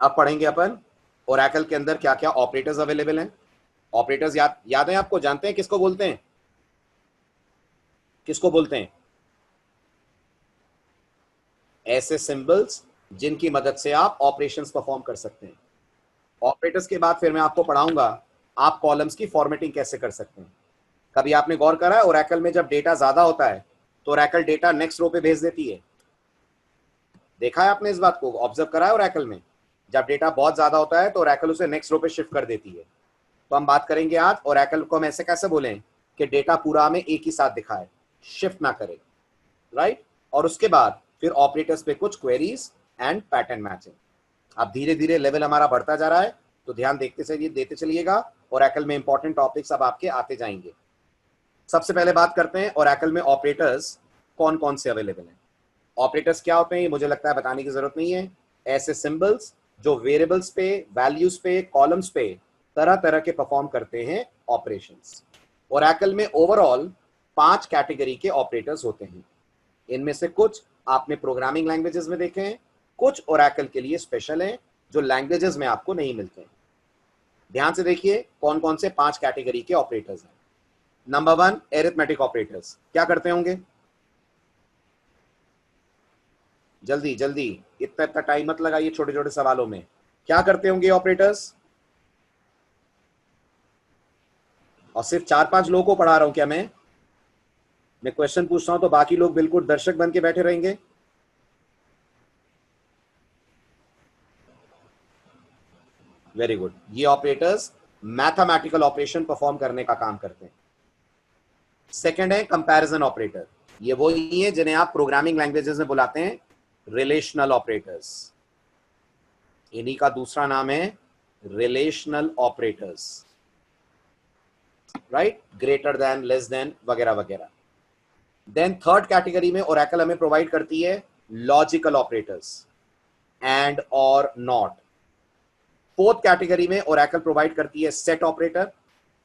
अब पढ़ेंगे अपन ओरेकल के अंदर क्या क्या ऑपरेटर्स अवेलेबल हैं। ऑपरेटर्स याद है आपको, जानते हैं किसको बोलते हैं, किसको बोलते हैं? ऐसे सिंबल्स जिनकी मदद से आप ऑपरेशंस परफॉर्म कर सकते हैं। ऑपरेटर्स के बाद फिर मैं आपको पढ़ाऊंगा आप कॉलम्स की फॉर्मेटिंग कैसे कर सकते हैं। कभी आपने गौर करा है ओरेकल में जब डेटा ज्यादा होता है तो ओरेकल डेटा नेक्स्ट रो पे भेज देती है? देखा है आपने इस बात को, ऑब्जर्व करा है ओरेकल में? जब डेटा बहुत ज्यादा होता है तो ओरेकल उसे नेक्स्ट रो पे शिफ्ट कर देती है। तो हम बात करेंगे आज ओरेकल को हम ऐसे कैसे बोलें कि डेटा पूरा में एक ही साथ दिखाए, शिफ्ट ना करे, राइट। और उसके बाद फिर ऑपरेटर्स पे कुछ क्वेरीज एंड पैटर्न मैचिंग। अब धीरे धीरे लेवल हमारा बढ़ता जा रहा है तो ध्यान देते चलिएगा। ओरेकल में इंपॉर्टेंट टॉपिक्स अब आपके आते जाएंगे। सबसे पहले बात करते हैं ओरेकल में ऑपरेटर्स कौन कौन से अवेलेबल हैं। ऑपरेटर्स क्या होते हैं ये मुझे लगता है बताने की जरूरत नहीं है। ऐसे सिंबल्स जो वेरिएबल्स पे, वैल्यूज पे, कॉलम्स पे तरह तरह के परफॉर्म करते हैं ऑपरेशंस। ओरेकल में ओवरऑल 5 कैटेगरी के ऑपरेटर्स होते हैं। इनमें से कुछ आपने प्रोग्रामिंग लैंग्वेजेस में देखे हैं, कुछ ओरेकल के लिए स्पेशल हैं जो लैंग्वेजेस में आपको नहीं मिलते हैं। ध्यान से देखिए कौन कौन से 5 कैटेगरी के ऑपरेटर्स हैं। Number 1 arithmetic operators. क्या करते होंगे? जल्दी जल्दी, इतना इतना टाइम मत लगाइए छोटे छोटे सवालों में। क्या करते होंगे ऑपरेटर्स? और सिर्फ 4-5 लोगों को पढ़ा रहा हूं क्या मैं क्वेश्चन पूछ रहा हूं तो बाकी लोग बिल्कुल दर्शक बन के बैठे रहेंगे? Very good. ये ऑपरेटर्स मैथमेटिकल ऑपरेशन परफॉर्म करने का काम करते हैं। सेकंड है कंपैरिजन ऑपरेटर। ये वो ही है जिन्हें आप प्रोग्रामिंग लैंग्वेजेस में बुलाते हैं रिलेशनल ऑपरेटर्स। इन्हीं का दूसरा नाम है relational operators, right, greater than, less then वगैरह वगैरह। देन थर्ड कैटेगरी में ओरेकल हमें प्रोवाइड करती है लॉजिकल ऑपरेटर्स, एंड और नॉट। फोर्थ कैटेगरी में ओरेकल प्रोवाइड करती है सेट ऑपरेटर।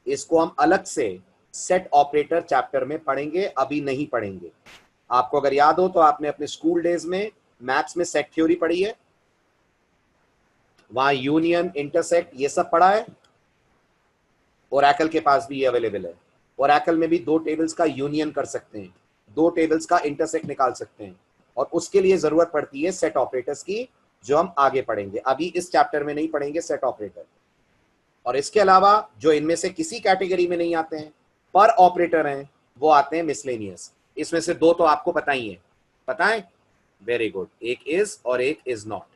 इसको हम अलग से सेट ऑपरेटर चैप्टर में पढ़ेंगे, अभी नहीं पढ़ेंगे। आपको अगर याद हो तो आपने अपने स्कूल डेज में मैथ्स में सेट थ्योरी पढ़ी है, वहां यूनियन, इंटरसेक्ट ये सब पढ़ा है। ओरेकल के पास भी ये अवेलेबल है। ओरेकल में भी 2 टेबल्स का यूनियन कर सकते हैं, 2 टेबल्स का इंटरसेक्ट निकाल सकते हैं, और उसके लिए जरूरत पड़ती है सेट ऑपरेटर्स की, जो हम आगे पढ़ेंगे। अभी इस चैप्टर में नहीं पढ़ेंगे सेट ऑपरेटर। और इसके अलावा जो इनमें से किसी कैटेगरी में नहीं आते हैं, पर ऑपरेटर हैं, वो आते हैं मिसलेनियस। इसमें से 2 तो आपको पता ही है, पता है? Very good. एक इज और एक इज नॉट।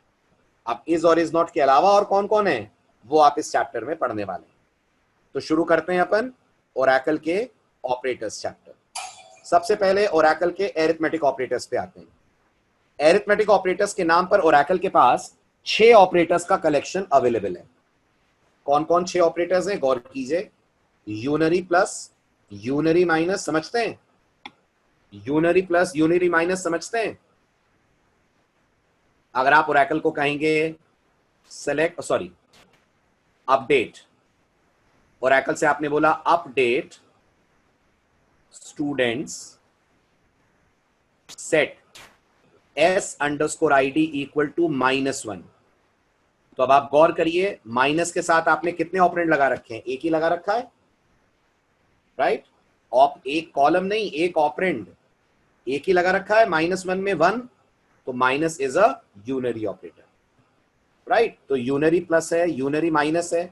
अब इज और इज नॉट के अलावा और कौन कौन है वो आप इस चैप्टर में पढ़ने वाले हैं। तो शुरू करते हैं अपन ओरेकल के ऑपरेटर्स चैप्टर। सबसे पहले ओरेकल के एरिथमेटिक ऑपरेटर्स पे आते हैं। एरिथमेटिक ऑपरेटर्स के नाम पर ओरेकल के पास 6 ऑपरेटर्स का कलेक्शन अवेलेबल है। कौन कौन 6 ऑपरेटर्स हैं गौर कीजिए। यूनरी प्लस, यूनरी माइनस, समझते हैं? यूनरी प्लस, यूनरी माइनस समझते हैं? अगर आप ओरेकल को कहेंगे सेलेक्ट, सॉरी, अपडेट, ओरेकल से आपने बोला update students set s_id equal to -1। तो अब आप गौर करिए, माइनस के साथ आपने कितने ऑपरेंड लगा रखे हैं? एक ही लगा रखा है, राइट। एक कॉलम नहीं, एक ऑपरेंड एक ही लगा रखा है। -1 में 1, तो minus is a unary operator, right. तो यूनरी प्लस है, यूनरी माइनस है।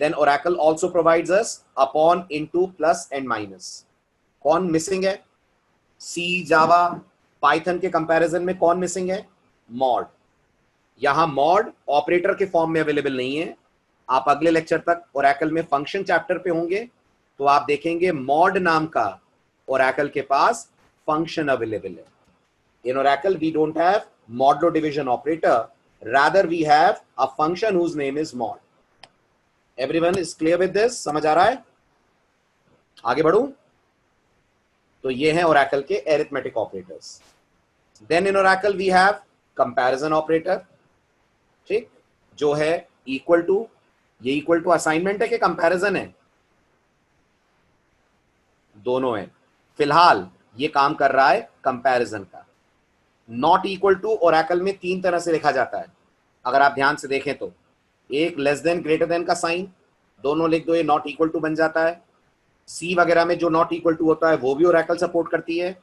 Then Oracle also provides us upon, into, plus and minus. कौन मिसिंग है? सी, जावा, पाइथन के कंपैरिजन में कौन मिसिंग है? मॉड। यहां मॉड ऑपरेटर के फॉर्म में अवेलेबल नहीं है। आप अगले लेक्चर तक ओरेकल में फंक्शन चैप्टर पे होंगे तो आप देखेंगे मॉड नाम का ओरेकल के पास फंक्शन अवेलेबल है। In Oracle, we don't have modulo division operator. Rather, we have a function whose name is mod. Everyone is clear with this? समझ आ रहा है? आगे बढ़ूं? तो ये हैं Oracle के arithmetic operators. Then in Oracle we have comparison operator. ठीक, जो है equal to, ये equal to assignment है कि comparison है? दोनों है। फिलहाल ये काम कर रहा है कंपैरिजन का। नॉट इक्वल टू ओरेकल में 3 तरह से लिखा जाता है। अगर आप ध्यान से देखें तो एक लेस देन ग्रेटर देन का साइन, दोनों लिख दो, ये नॉट इक्वल टू बन जाता है। सी वगैरह में जो नॉट इक्वल टू होता है वो भी ओरेकल सपोर्ट करती है,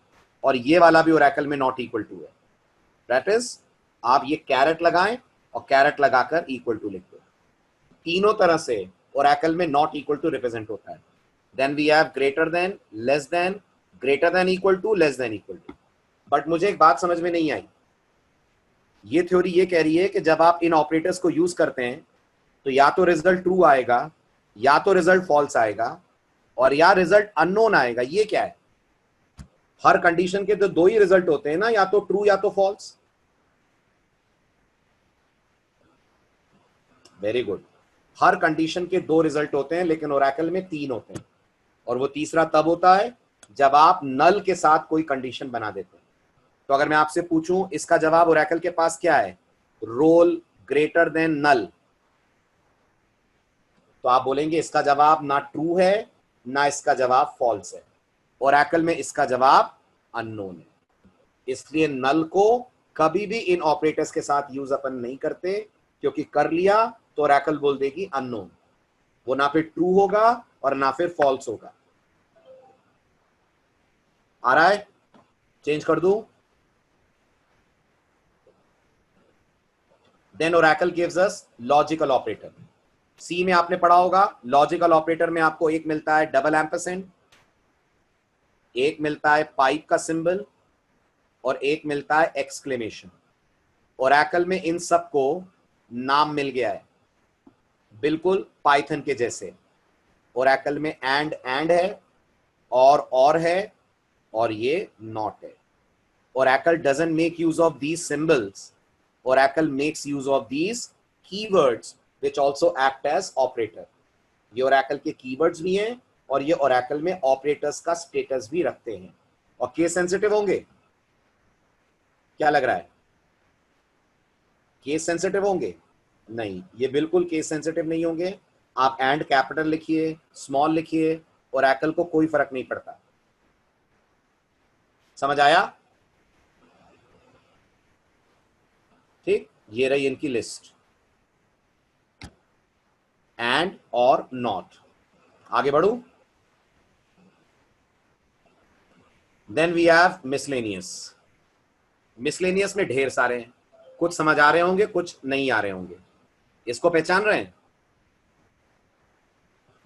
और ये वाला भी ओरेकल में नॉट इक्वल टू है। दैट इज, आप ये कैरेट लगाएं और कैरेट लगाकर इक्वल टू लिख दो। तीनों तरह से ओरेकल में नॉट इक्वल टू रिप्रेजेंट होता है। Then we have greater than, less than, greater than equal to, less than equal to. But मुझे एक बात समझ में नहीं आई, ये थ्योरी ये कह रही है कि जब आप इन ऑपरेटर्स को यूज करते हैं तो या तो रिजल्ट ट्रू आएगा, या तो रिजल्ट फॉल्स आएगा, और या रिजल्ट अननोन आएगा। ये क्या है? हर कंडीशन के तो दो ही रिजल्ट होते हैं ना, या तो ट्रू या तो फॉल्स। Very good. हर कंडीशन के दो रिजल्ट होते हैं, लेकिन ओरेकल में तीन होते हैं, और वो तीसरा तब होता है जब आप नल के साथ कोई कंडीशन बना देते हैं। तो अगर मैं आपसे पूछूं इसका जवाब ओरेकल के पास क्या है, रोल ग्रेटर देन नल, तो आप बोलेंगे इसका जवाब ना ट्रू है ना इसका जवाब फॉल्स है। ओरेकल में इसका जवाब अननोन है, इसलिए नल को कभी भी इन ऑपरेटर्स के साथ यूज अपन नहीं करते, क्योंकि कर लिया तो ओरेकल बोल देगी अननोन, वो ना फिर ट्रू होगा और ना फिर फॉल्स होगा। आ रहा है? चेंज कर दूं? Then Oracle gives us logical operator. C में आपने पढ़ा होगा, लॉजिकल ऑपरेटर में आपको एक मिलता है डबल एम्परसेंड, एक मिलता है पाइप का सिंबल, और एक मिलता है एक्सक्लेमेशन। ओरेकल में इन सबको नाम मिल गया है, बिल्कुल पाइथन के जैसे। ओरेकल में एंड है, और है, और ये नॉट है। Oracle doesn't make use of these symbols. Oracle makes use of these keywords which also act as operator. ये Oracle के keywords भी हैं, और ये Oracle में operators का status भी रखते हैं, और केस सेंसिटिव होंगे। क्या लग रहा है? केस सेंसिटिव होंगे? नहीं, ये बिल्कुल केस सेंसिटिव नहीं होंगे। आप एंड कैपिटल लिखिए, स्मॉल लिखिए, Oracle को कोई फर्क नहीं पड़ता। समझ आया? ठीक, ये रही इनकी लिस्ट, एंड और नॉट। आगे बढ़ू? Then we have miscellaneous. Miscellaneous में ढेर सारे हैं, कुछ समझ आ रहे होंगे, कुछ नहीं आ रहे होंगे। इसको पहचान रहे हैं?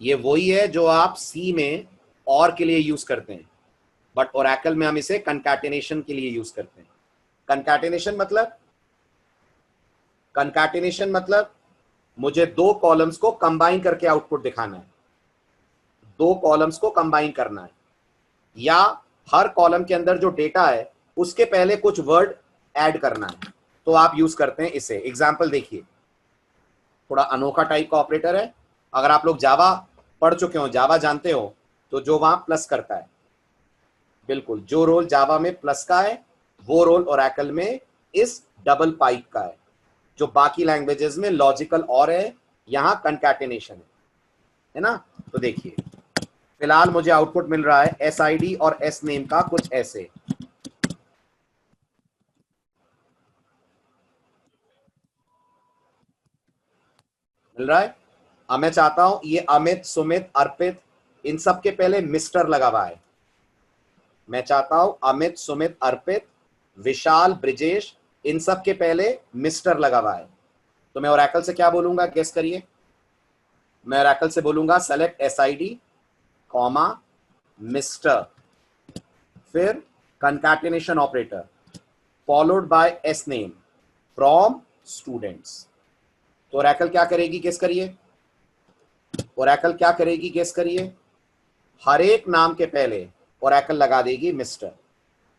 ये वही है जो आप सी में और के लिए यूज करते हैं, बट ओरेकल में हम इसे कंकैटिनेशन के लिए यूज करते हैं। कंकैटिनेशन मतलब, कंकैटिनेशन मतलब मुझे दो कॉलम्स को कंबाइन करके आउटपुट दिखाना है, दो कॉलम्स को कंबाइन करना है, या हर कॉलम के अंदर जो डेटा है उसके पहले कुछ वर्ड ऐड करना है, तो आप यूज करते हैं इसे। एग्जांपल देखिए, थोड़ा अनोखा टाइप का ऑपरेटर है। अगर आप लोग जावा पढ़ चुके हो, जावा जानते हो, तो जो वहां प्लस करता है, बिल्कुल जो रोल जावा में प्लस का है वो रोल ओरेकल में इस डबल पाइप का है, जो बाकी लैंग्वेजेस में लॉजिकल और है, यहां कंकैटिनेशन है ना। तो देखिए, फिलहाल मुझे आउटपुट मिल रहा है एस आई डी और एस नेम का कुछ ऐसे, मिल रहा है। अब मैं चाहता हूं ये अमित, सुमित, अर्पित, इन सब के पहले मिस्टर लगा हुआ है। मैं चाहता हूं अमित, सुमित, अर्पित, विशाल, ब्रिजेश, इन सब के पहले मिस्टर लगा हुआ है। तो मैं ओरेकल से क्या बोलूंगा, गेस करिए। मैं ओरेकल से बोलूंगा select S I D comma mister, फिर concatenation operator followed by S name from students. तो ओरेकल क्या करेगी, गेस करिए। ओरेकल क्या करेगी, गेस करिए। हर एक नाम के पहले ओरेकल लगा देगी मिस्टर,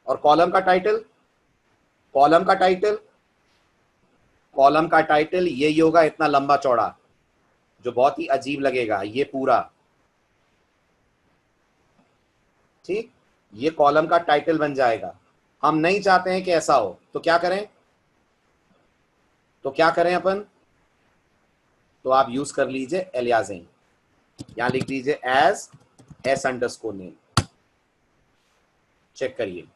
और कॉलम का टाइटल, कॉलम का टाइटल, कॉलम का टाइटल यही होगा, इतना लंबा चौड़ा, जो बहुत ही अजीब लगेगा, ये पूरा। ठीक, ये कॉलम का टाइटल बन जाएगा। हम नहीं चाहते हैं कि ऐसा हो, तो क्या करें, तो क्या करें अपन, तो आप यूज कर लीजिए एलियाजिंग। यहां लिख दीजिए as S underscore name. Check करिए,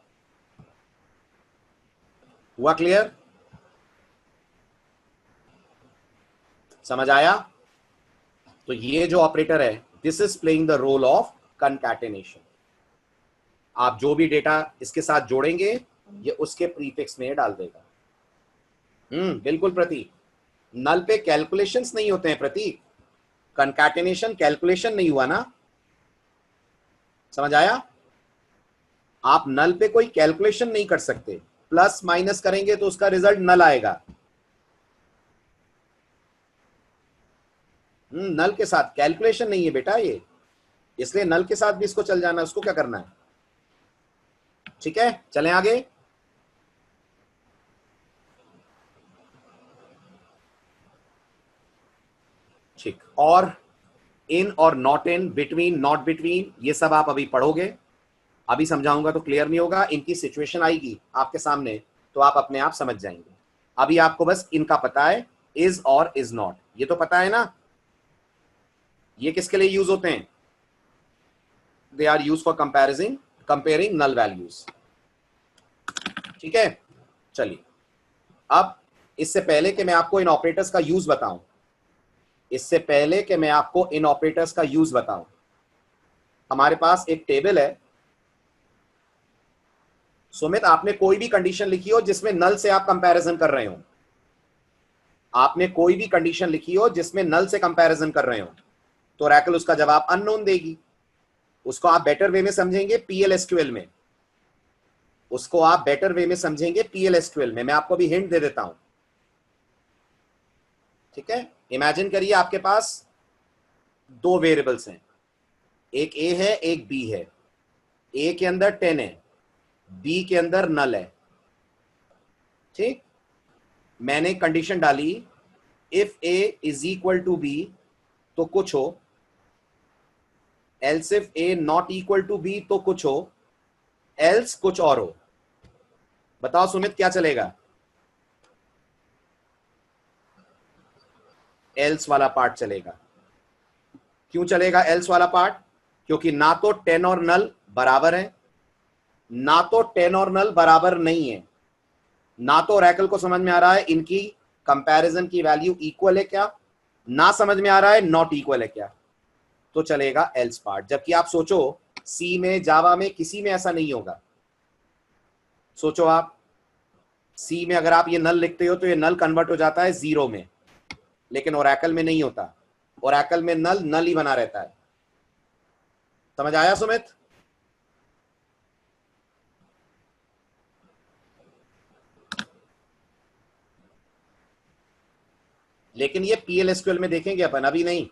हुआ क्लियर? समझ आया? तो ये जो ऑपरेटर है, this is playing the role of concatenation. आप जो भी डेटा इसके साथ जोड़ेंगे ये उसके प्रीफिक्स में डाल देगा। बिल्कुल प्रतीक, नल पे कैलकुलेशंस नहीं होते हैं प्रतीक, कंकैटेनेशन कैलकुलेशन नहीं हुआ ना, समझ आया? आप नल पे कोई कैलकुलेशन नहीं कर सकते, प्लस माइनस करेंगे तो उसका रिजल्ट नल आएगा। नल के साथ कैलकुलेशन नहीं है बेटा ये, इसलिए नल के साथ भी इसको चल जाना है, उसको क्या करना है। ठीक है, चलें आगे। ठीक, और इन और not in, between, not between, ये सब आप अभी पढ़ोगे, अभी समझाऊंगा तो क्लियर नहीं होगा। इनकी सिचुएशन आएगी आपके सामने तो आप अपने आप समझ जाएंगे। अभी आपको बस इनका पता है, इज और इज नॉट, ये तो पता है ना। ये किसके लिए यूज होते हैं? They are use for comparing null values. ठीक है, चलिए अब इससे पहले कि मैं आपको इन ऑपरेटर्स का यूज बताऊं, इससे पहले कि मैं आपको इन ऑपरेटर्स का यूज बताऊं, हमारे पास एक टेबल है। सुमित, आपने कोई भी कंडीशन लिखी हो जिसमें नल से आप कंपैरिजन कर रहे हो, आपने कोई भी कंडीशन लिखी हो जिसमें नल से कंपैरिजन कर रहे हो, तो ओरेकल उसका जवाब अननोन देगी। उसको आप बेटर वे में समझेंगे पीएलएसक्यूएल में, उसको आप बेटर वे में समझेंगे पीएलएसक्यूएल में। मैं आपको भी हिंट दे देता हूं। ठीक है, इमेजिन करिए आपके पास दो वेरिएबल्स हैं, एक ए है एक बी है। ए के अंदर 10 है, बी के अंदर नल है। ठीक, मैंने कंडीशन डाली if A is equal to B तो कुछ हो, else if A not equal to B तो कुछ हो, एल्स कुछ और हो। बताओ सुमित क्या चलेगा? एल्स वाला पार्ट चलेगा। क्यों चलेगा एल्स वाला पार्ट? क्योंकि ना तो 10 और नल बराबर है, ना तो 10 और नल बराबर नहीं है, ना तो ओरेकल को समझ में आ रहा है इनकी कंपैरिजन की वैल्यू इक्वल है क्या, ना समझ में आ रहा है नॉट इक्वल है क्या, तो चलेगा एल्स पार्ट। जबकि आप सोचो सी में, जावा में, किसी में ऐसा नहीं होगा। सोचो आप सी में अगर आप ये नल लिखते हो तो ये नल कन्वर्ट हो जाता है जीरो में, लेकिन ओरेकल में नहीं होता। ओरेकल में नल नल ही बना रहता है। समझ आया सुमित? लेकिन ये पीएलएसक्यूएल में देखेंगे अपन, अभी नहीं।